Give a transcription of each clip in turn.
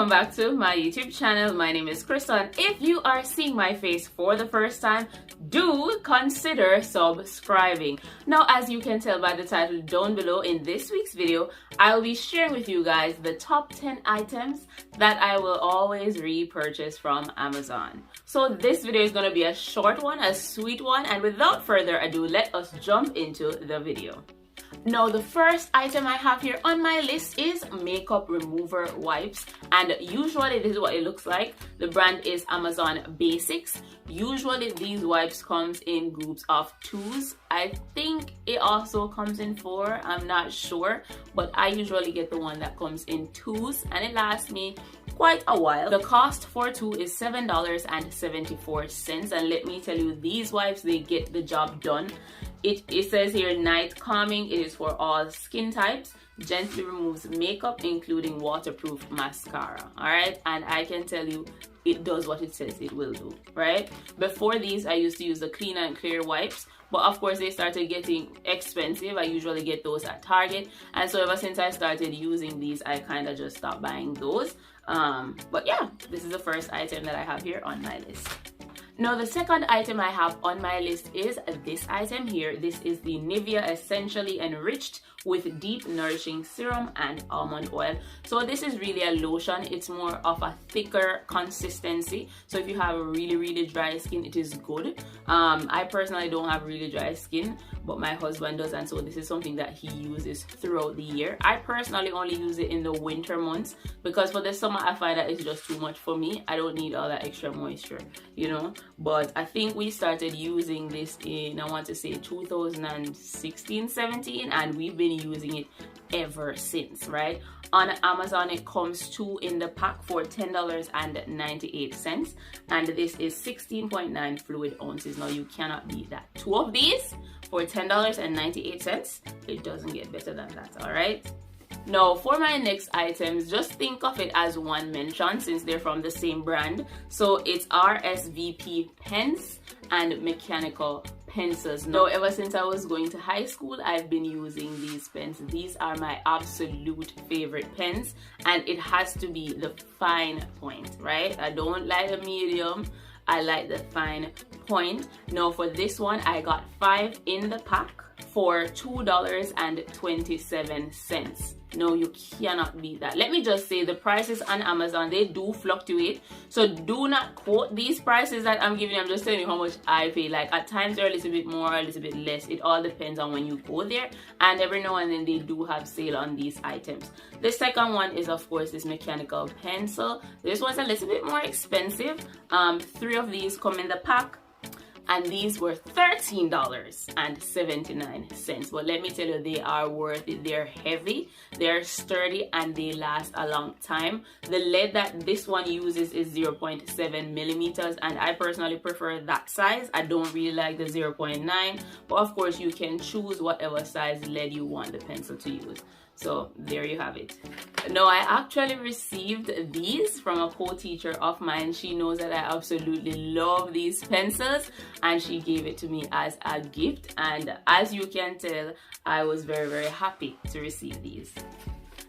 Welcome back to my YouTube channel. My name is Crystal, and if you are seeing my face for the first time, do consider subscribing. Now, as you can tell by the title down below, in this week's video, I'll be sharing with you guys the top 10 items that I will always repurchase from Amazon. So this video is going to be a short one, a sweet one, and without further ado, let us jump into the video. Now, the first item I have here on my list is makeup remover wipes, and usually this is what it looks like. The brand is Amazon Basics. Usually these wipes comes in groups of 2s. I think it also comes in 4. I'm not sure, but I usually get the one that comes in 2s, and it lasts me quite a while. The cost for 2 is $7.74, and let me tell you, these wipes, they get the job done. It says here night calming. It is for all skin types, gently removes makeup including waterproof mascara. All right, and I can tell you it does what it says it will do. Right, before these I used to use the clean and clear wipes, but of course they started getting expensive. I usually get those at Target, and so ever since I started using these, I kind of just stopped buying those. But yeah, this is the first item that I have here on my list. Now, the second item I have on my list is this item here. This is the Nivea Essentially Enriched with Deep Nourishing Serum and Almond Oil. So this is really a lotion. It's more of a thicker consistency. So if you have a really dry skin, it is good. I personally don't have really dry skin, but my husband does, and so this is something that he uses throughout the year. I personally only use it in the winter months because for the summer I find that it's just too much for me. I don't need all that extra moisture, you know. But I think we started using this in, I want to say 2016-17, and we've been using it ever since, right? On Amazon it comes 2 in the pack for $10.98, and this is 16.9 fluid ounces. Now you cannot beat that. 2 of these for $10.98. It doesn't get better than that. All right, now for my next items, just think of it as one mention since they're from the same brand. So it's RSVP pens and mechanical pencils. Now, ever since I was going to high school, I've been using these pens. These are my absolute favorite pens, and it has to be the fine point, right? I don't like the medium, I like the fine point. Now for this one, I got 5 in the pack for $2.27. No, you cannot beat that. Let me just say, the prices on Amazon, they do fluctuate, so do not quote these prices that I'm giving you. I'm just telling you how much I pay. Like at times they're a little bit more, a little bit less. It all depends on when you go there, and every now and then they do have sale on these items. The second one is of course this mechanical pencil. This one's a little bit more expensive. 3 of these come in the pack, and these were $13.79. But let me tell you, they are worth it. They're heavy, they're sturdy, and they last a long time. The lead that this one uses is 0.7 millimeters, and I personally prefer that size. I don't really like the 0.9, but of course you can choose whatever size lead you want the pencil to use. So there you have it. Now, I actually received these from a co-teacher of mine. She knows that I absolutely love these pencils, and she gave it to me as a gift, and as you can tell, I was very happy to receive these.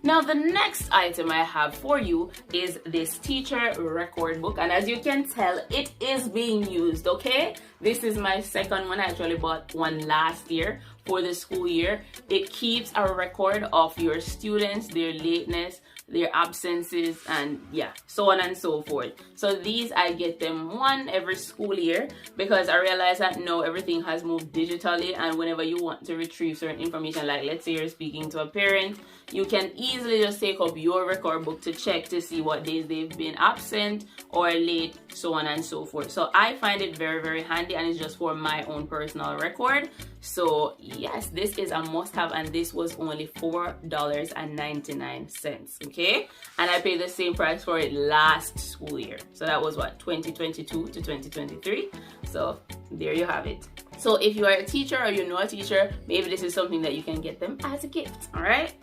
Now, the next item I have for you is this teacher record book, and as you can tell, it is being used, okay? This is my second one. I actually bought one last year for the school year. It keeps a record of your students, their lateness, their absences, and yeah, so on and so forth. So these, I get them one every school year because I realize that now everything has moved digitally, and whenever you want to retrieve certain information, like let's say you're speaking to a parent, you can easily just take up your record book to check to see what days they've been absent or late, so on and so forth. So I find it very handy, and it's just for my own personal record. So yes, this is a must-have, and this was only $4.99. Okay, and I paid the same price for it last school year. So that was what, 2022 to 2023. So there you have it. So if you are a teacher or you know a teacher, maybe this is something that you can get them as a gift. All right,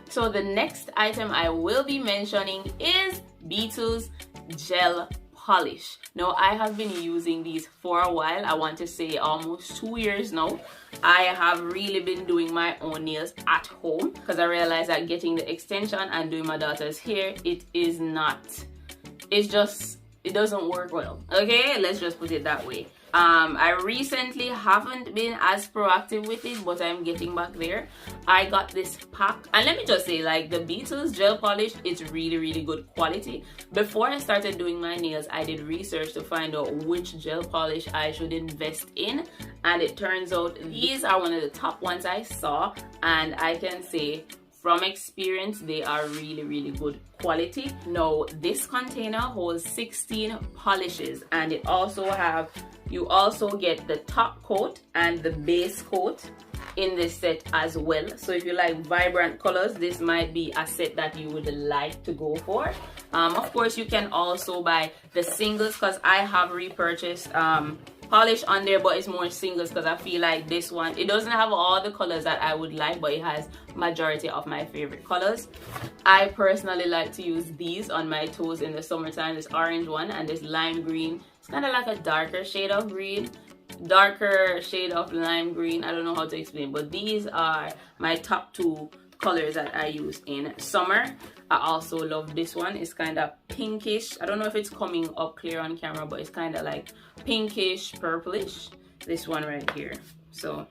so the next item I will be mentioning is Beetle's gel polish. Now I have been using these for a while. I want to say almost 2 years now. I have really been doing my own nails at home because I realized that getting the extension and doing my daughter's hair, it doesn't work well. Okay, let's just put it that way. I recently haven't been as proactive with it, but I'm getting back there. I got this pack, and let me just say, like, the Beetles gel polish, it's really good quality. Before I started doing my nails, I did research to find out which gel polish I should invest in, and it turns out these are one of the top ones I saw, and I can say from experience they are really good quality. Now this container holds 16 polishes, and you also get the top coat and the base coat in this set as well. So if you like vibrant colors, this might be a set that you would like to go for. Of course you can also buy the singles, because I have repurchased polish on there, but it's more singles because I feel like this one, it doesn't have all the colors that I would like, but it has majority of my favorite colors. I personally like to use these on my toes in the summertime, this orange one and this lime green. It's kind of like a darker shade of green, darker shade of lime green. I don't know how to explain, but these are my top 2 colors that I use in summer. I also love this one. It's kind of pinkish. I don't know if it's coming up clear on camera, but it's kind of like pinkish purplish, this one right here. So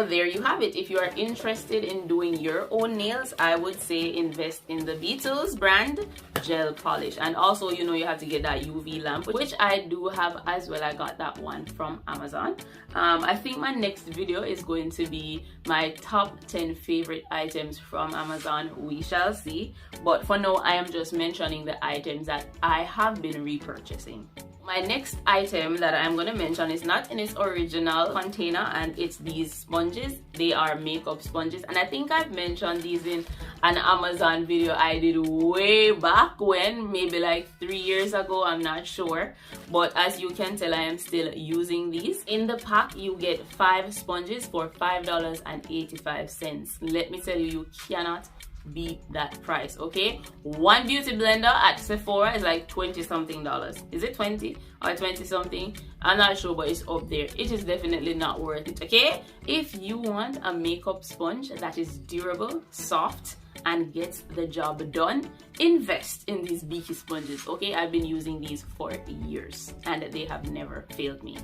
there you have it. If you are interested in doing your own nails, I would say invest in the Beetles brand gel polish. And also, you know, you have to get that UV lamp, which I do have as well. I got that one from Amazon. I think my next video is going to be my top 10 favorite items from Amazon. We shall see. But for now, I am just mentioning the items that I have been repurchasing. My next item that I'm going to mention is not in its original container, and it's these sponges. They are makeup sponges, and I think I've mentioned these in an Amazon video I did way back when, maybe like 3 years ago, I'm not sure. But as you can tell, I am still using these. In the pack, you get 5 sponges for $5.85. Let me tell you, you cannot beat that price. Okay, one beauty blender at Sephora is like $20 something. Is it 20 or 20 something? I'm not sure, but it's up there. It is definitely not worth it. Okay, if you want a makeup sponge that is durable, soft, and gets the job done, invest in these Beaky sponges. Okay, I've been using these for years and they have never failed me.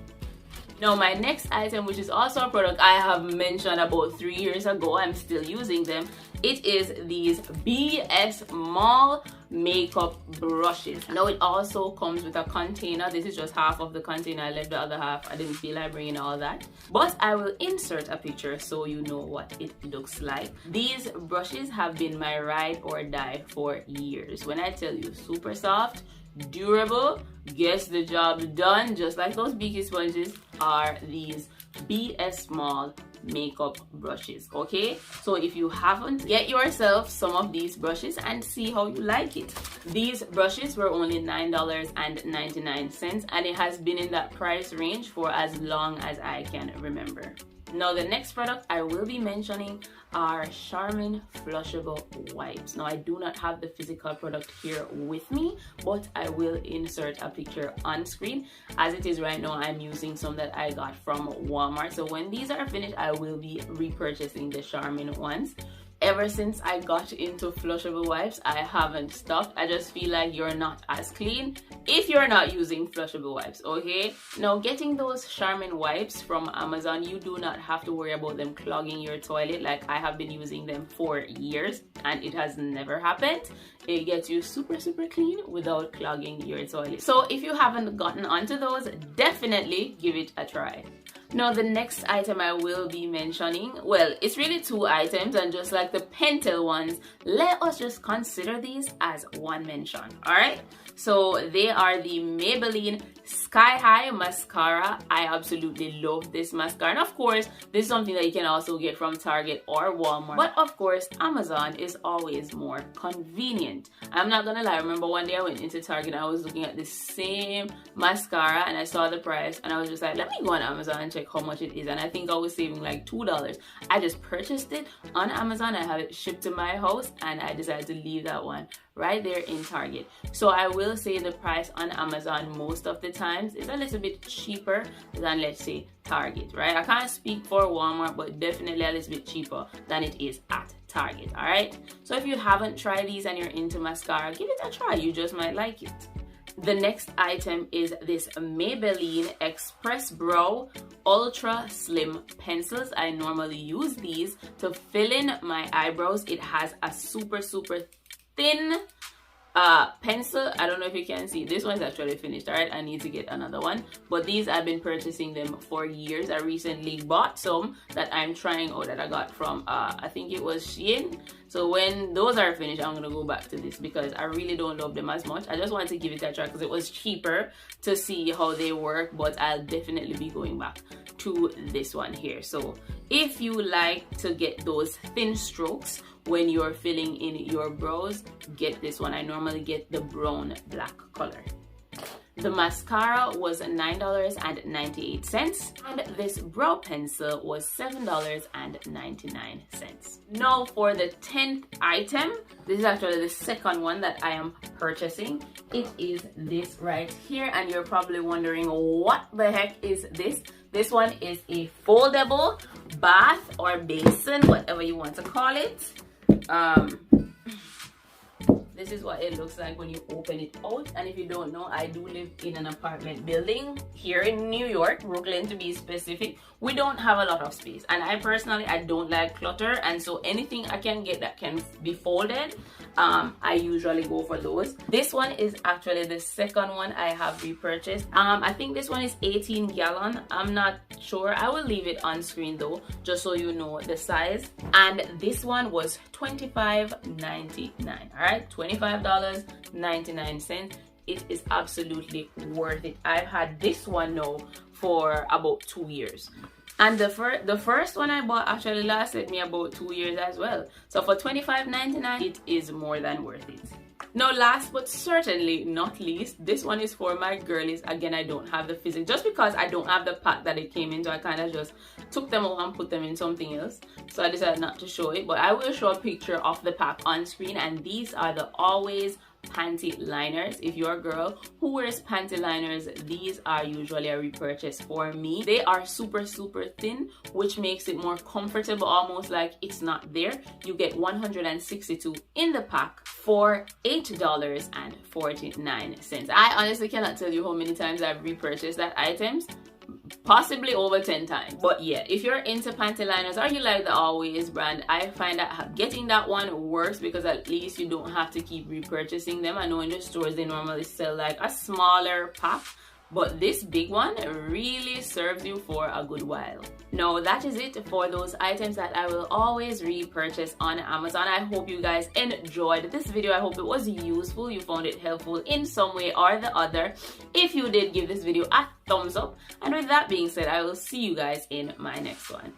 Now my next item, which is also a product I have mentioned about 3 years ago, I'm still using them. It is these BS Mall makeup brushes. Now it also comes with a container. This is just half of the container. I left the other half. I didn't feel like bringing all that, but I will insert a picture so you know what it looks like. These brushes have been my ride or die for years. When I tell you, super soft, durable, gets the job done, just like those Beaky sponges, are these BS Mall makeup brushes. Okay, so if you haven't, get yourself some of these brushes and see how you like it. These brushes were only $9.99, and it has been in that price range for as long as I can remember. Now the next product I will be mentioning are Charmin flushable wipes. Now I do not have the physical product here with me, but I will insert a picture on screen. As it is right now, I'm using some that I got from Walmart. So when these are finished, I will be repurchasing the Charmin ones. Ever since I got into flushable wipes, I haven't stopped. I just feel like you're not as clean if you're not using flushable wipes. Okay, now getting those Charmin wipes from Amazon, you do not have to worry about them clogging your toilet. Like, I have been using them for years and it has never happened. It gets you super clean without clogging your toilet. So if you haven't gotten onto those, definitely give it a try. Now the next item I will be mentioning, well, it's really 2 items, and just like the Pentel ones, let us just consider these as one mention. All right, so they are the Maybelline Sky High Mascara. I absolutely love this mascara, and of course this is something that you can also get from Target or Walmart, but of course Amazon is always more convenient. I'm not gonna lie, I remember one day I went into Target and I was looking at the same mascara and I saw the price and I was just like, let me go on Amazon and check how much it is, and I think I was saving like $2. I just purchased it on Amazon. I have it shipped to my house and I decided to leave that one right there in Target. So I will say the price on Amazon most of the times is a little bit cheaper than, let's say, Target, right? I can't speak for Walmart, but definitely a little bit cheaper than it is at Target. All right, so if you haven't tried these and you're into mascara, give it a try. You just might like it. The next item is this Maybelline Express Brow Ultra Slim Pencils. I normally use these to fill in my eyebrows. It has a super thin pencil. I don't know if you can see, this one's actually finished. All right, I need to get another one, but these, I've been purchasing them for years. I recently bought some that I'm trying out that I got from I think it was Shein. So when those are finished, I'm gonna go back to this because I really don't love them as much. I just wanted to give it a try because it was cheaper to see how they work, but I'll definitely be going back to this one here. So if you like to get those thin strokes when you're filling in your brows, get this one. I normally get the brown black color. The mascara was $9.98 and this brow pencil was $7.99. Now for the 10th item, this is actually the second one that I am purchasing. It is this right here, and you're probably wondering what the heck is this? This one is a foldable bath or basin, whatever you want to call it. This is what it looks like when you open it out. And if you don't know, I do live in an apartment building here in New York, Brooklyn to be specific. We don't have a lot of space, and I personally, I don't like clutter, and so anything I can get that can be folded, I usually go for those. This one is actually the second one I have repurchased. I think this one is 18 gallon. I'm not sure. I will leave it on screen though, just so you know the size. And this one was $25.99. All right, $25.99. It is absolutely worth it. I've had this one now for about 2 years. And the first one I bought actually lasted me about 2 years as well. So for $25.99, it is more than worth it. Now last but certainly not least, this one is for my girlies. Again, I don't have the physics. Just because I don't have the pack that it came into, I kind of just took them out and put them in something else. So I decided not to show it, but I will show a picture of the pack on screen. And these are the Always panty liners. If you're a girl who wears panty liners, these are usually a repurchase for me. They are super thin, which makes it more comfortable, almost like it's not there. You get 162 in the pack for $8.49. I honestly cannot tell you how many times I've repurchased that items. Possibly over 10 times. But yeah, if you're into panty liners or you like the Always brand, I find that getting that one works because at least you don't have to keep repurchasing them. I know in the stores they normally sell like a smaller pack, but this big one really serves you for a good while. Now that is it for those items that I will always repurchase on Amazon. I hope you guys enjoyed this video. I hope it was useful. You found it helpful in some way or the other. If you did, give this video a thumbs up. And with that being said, I will see you guys in my next one.